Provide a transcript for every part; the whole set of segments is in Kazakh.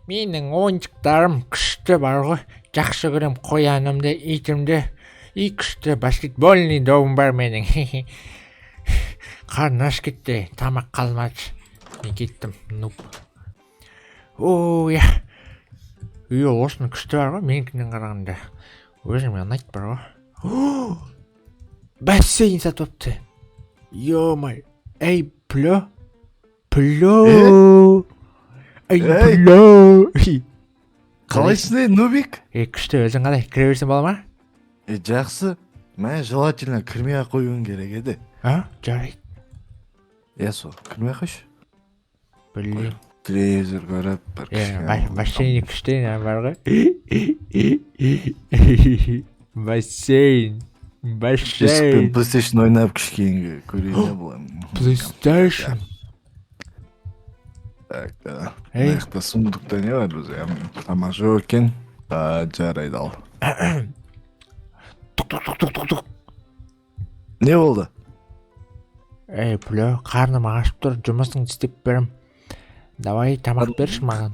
Менің ойыншықтарым күшті бар ғой. Жақсы көрем қоянымды, итімді. И күшті баскетбольный добым бар менің. Қарны аш кетті, тамақ қалмады. Мен кеттім, нуп. О, я. Үйі осының күшті бар ғой, менікінен қарағанда. Өзіме ұнайды бар ғой. Бассейн сатыпты. Ё-май. Эй, плё? Плё? Эй, плё? Қалайсың, Нубик? Күшті, өзің қалай? Кіре берсем бола ма? Жақсы. Мен желательно кірмей ақ қоюың керек еді. Жарайды. Сол, кірмей ақ қойшы. Білем. Телевизор көріп, бір кішкене. Бассейн күшті бар ғой. Бассейн. Бассейн. PlayStation ойнап кішкене көрейін болам. PlayStation. Так, да. Мықты сұмдықта не бар бізде? Тамақ жоқ екен. Жарайды ал. Тук. Не болды? Эй, плё, қарным ашып тұр, жұмысын істеп берім. Давай тамақ берші маған.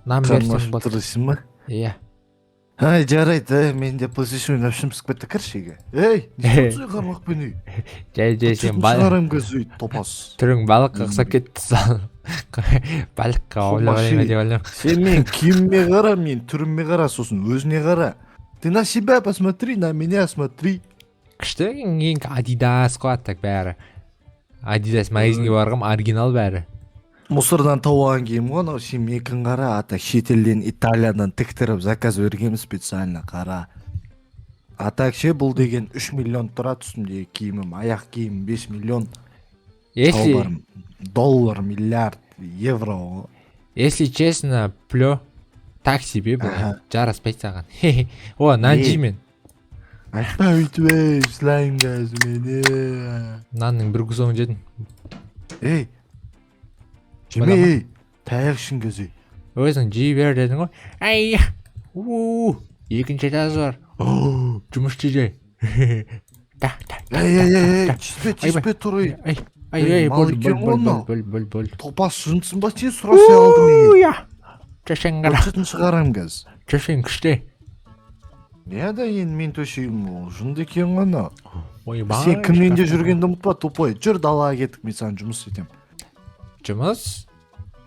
Нан берсің болды. Тұрысың ба? Иә. Жарайды, мен де PlayStation ойнап шымсық бетті кіршеге. Ей, не сөй қармақпен үй? Жай, сен шығарам көзі топас. Түрің балық қықса кетті сал. Балыққа ойлағалайма деп ойлам. Сен мен киімме қара, мен түрімме қара, сосын өзіне қара. Ты на себя посмотри, на меня смотри. Күшті ең Adidas қояды так бәрі. Adidas магазинге барғым, оригинал бәрі. Мусордан тауған киім ғой, сен мекін қара, ата шетелден Италиядан тіктіріп заказ бергенім специально қара. Атак ше бұл деген 3 миллион тұрады үстінде киімім, аяқ киім 5 миллион. Доллар, миллиард, евро. Если честно, плё, так себе бұл, жараспайды саған. О, нан жеймен. Айтпа өйтіп, слайм газы мені. Нанның бір күзоңын жедім. Ей, жеме, таяқ үшін көзі. Өзің жей бер дедің ғой. Ай, екінші этаж бар. Жұмыс жей. Тиспе тұрой. Ай, бол. Топас жынсын ба, сен сұрасы алды мені. Төшен қара. Өтсетін шығарам кәз. Төшен күшті. Не да енді мен төшейім ол, жынды кен ғана. Сен кімненде жүргенді ұмытпа, топой. Жүр далаға кеттік, мен саған жұмыс етем. Жұмыс?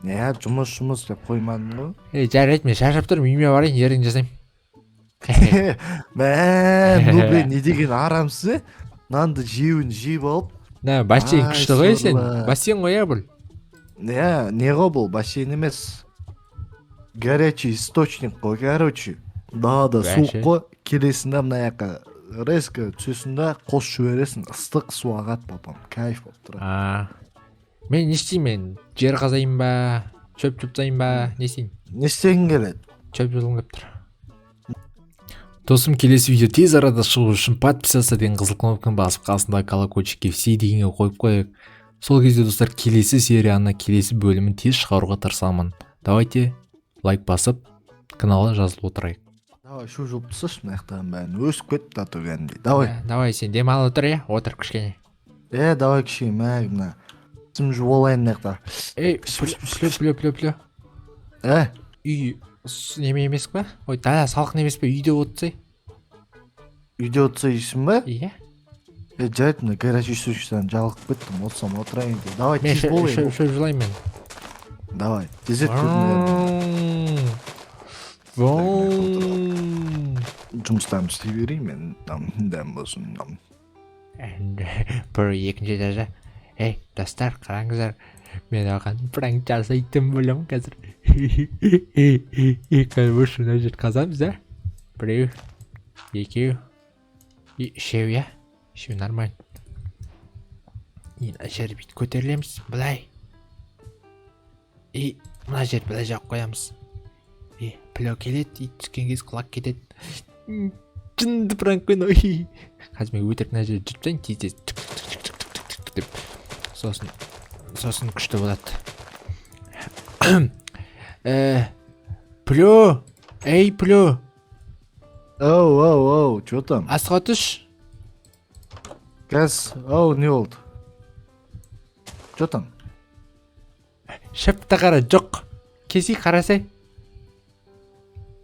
Не, жұмыс деп қоймадың ғой. Жарайды, мен шаршап тұрмын, үйіме барайын, ерін жасайым. Нубе, не деген арамсы? Нанды жеуін жеп алып. Бассейн күшті ғой сен. Бассейн ғой бұл. Не ғой бұл, бассейн емес. Горячий источник қой, короче. Дағада суық қой, келесінде мына яққа резко түсесінде қос жібересің, ыстық су ағат папам, кайф болып тұрады. Мен не істеймін? Жер қазайын ба, шөп жұптайын ба, не істейін? Не істейін келеді? Шөп жұлғым кеп тұр. Досым, келесі видео тез арада шығу үшін подписаться деген қызыл кнопканы басып қасындағы колокольчикке все дегенге қойып қояйық. Сол кезде достар, келесі серияны, келесі бөлімін тез шығаруға тырысамын. Давайте лайк басып, каналға жазылып отырайық. Давай, шу жұлып тысыш, мынаяқтан бәрін өсіп кетті атөгенде. Давай, сен демалы отыр, я? Отыр кішкене. Давай кішкене, мәгімна. Сім жұп олайын мынаяқта. Плё. Үй неме емес па? Ой, дада салқын емес па? Үйде отырсай. Үйде отырсай ішін ба? Иә. Жарайды, мына гараж үйсушістен жалғып кеттім, отырсам отырайын. Давай, тез болайын. Мен шөп жылайын мен. Давай, тезет көзін жұмыстарым істей берейін мен, дәм болсын. Бір екінші этажа. Ей, достар, қараңыздар. Мен оған пранк жасайтын болам қазір. Короче, мына жер қазамыз, да? Біреу, екеу, үшеу, я? Үшеу нормально. Мына жер бүйт көтерілеміз, былай. Мына жер былай жақ қоямыз. Плё келеді, түскен кез құлақ кетеді. Жынды пранк қойын, ой. Қазір мен өтірік мына жер жүртпейін, тез деп. Сосын күшті болады. Плё, эй, плё. Оу, чё там? Асыға түш. Кәз, не болды? Чё там? Шыпты қара, жоқ. Кесі қарасай.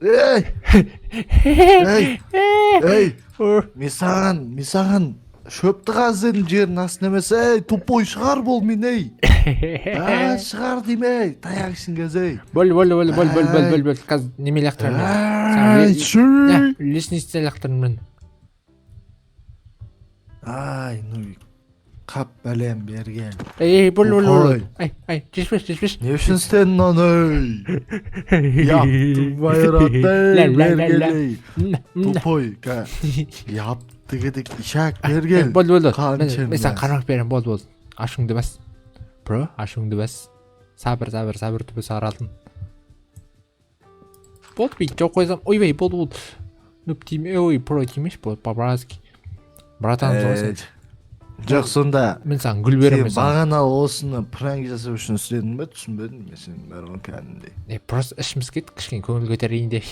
Ey! Ey! Ey! Мен саған шөпті қаздырдым жердің астына емес, ей, тупой шығар бол мен, ей. Шығар дейм, ей, таяқ ішін кез, ей. Бол. Қазір немелі ақтырам Ай, шүй. лестница лақтырым мен. Ай, ну, қап бәлем берген. Бол. Ой. Ай, жешпеш. Не үшін істедің оны, ей? Яптым байрат, ей, берген, ей. Тупой, ка. Yaptı gidip işak bergen. Бол. Қаншым Мен саған қармақ берем, бол. Ашыңды бас. Бро, ашыңды бас. Сабыр түбі сағыралдың. Бол, бейт, жоқ қойсам. Ойбай, бол. Нүп тиме, ой, про тимеш, бол, по-братски. Братан соғасың. Жоқ, сонда Мен саған гүл берем. сен бағана осыны пранк жасау үшін істедің бе, түсінбедім мен сен бәрін кәдімгідей. Просто ішіміз кетті, кішкене көңіл көтерейін де.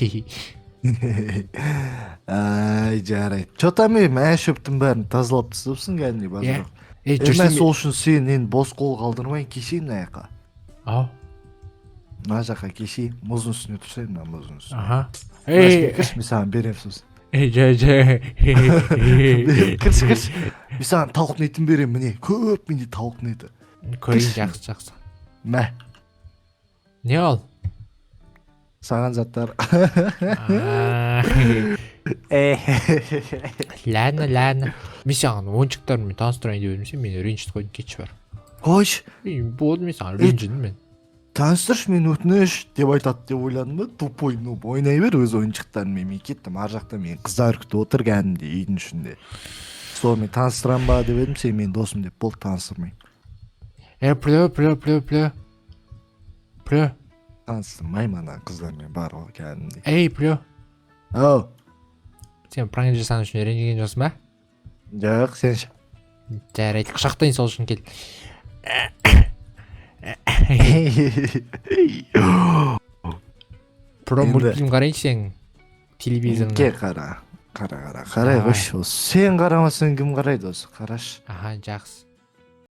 Ай, жарайды. Чота мен шөптің бәрін тазалап тастапсың кәдімгідей базар. Мен жүрсің. сол үшін сен енді бос қол қалдырмай кешейін мына жаққа. Ау. Мына жаққа кешейін. Мұздың үстіне тұрсайын мына мұздың үстіне. Аха. Кірші, мен саған берем сосын. Кірші. Мен саған тауық нетін берем, міне. Көп менде тауық неті. Көрейін, жақсы. Мә, Не ол? саған заттар. Ләні. Мен саған ойыншықтарыммен таныстырайын деп едім, мені ренжітіп қойдың, кетші бар. Қойш, Болды, мен саған ренжідім мен. таныстыршы мен өтініш деп айтады деп ойладым ба, тупой нуб ойнай бер өз ойыншықтарымен. Мен кеттім, ар жақта мен қыздар күтіп отыр кәдімгідей үйдің ішінде. Сол мен таныстырам ба деп едім, сен мен досым деп болды таныстырмай. Плё. Таныстырмаймын ана қыздармен бар ғой кәдімгідей. Плё. Ау, Сен пранк жасаған үшін ренжіген жоқсың ба? жоқ, сен ше. Жарайды, құшақтайын сол үшін кел. Про мультфильм қарайыншы сен телевизорда. Ке қара. Қарай қойшы. Сен қарамасаң кім қарайды осы, қарашы. Аха, жақсы.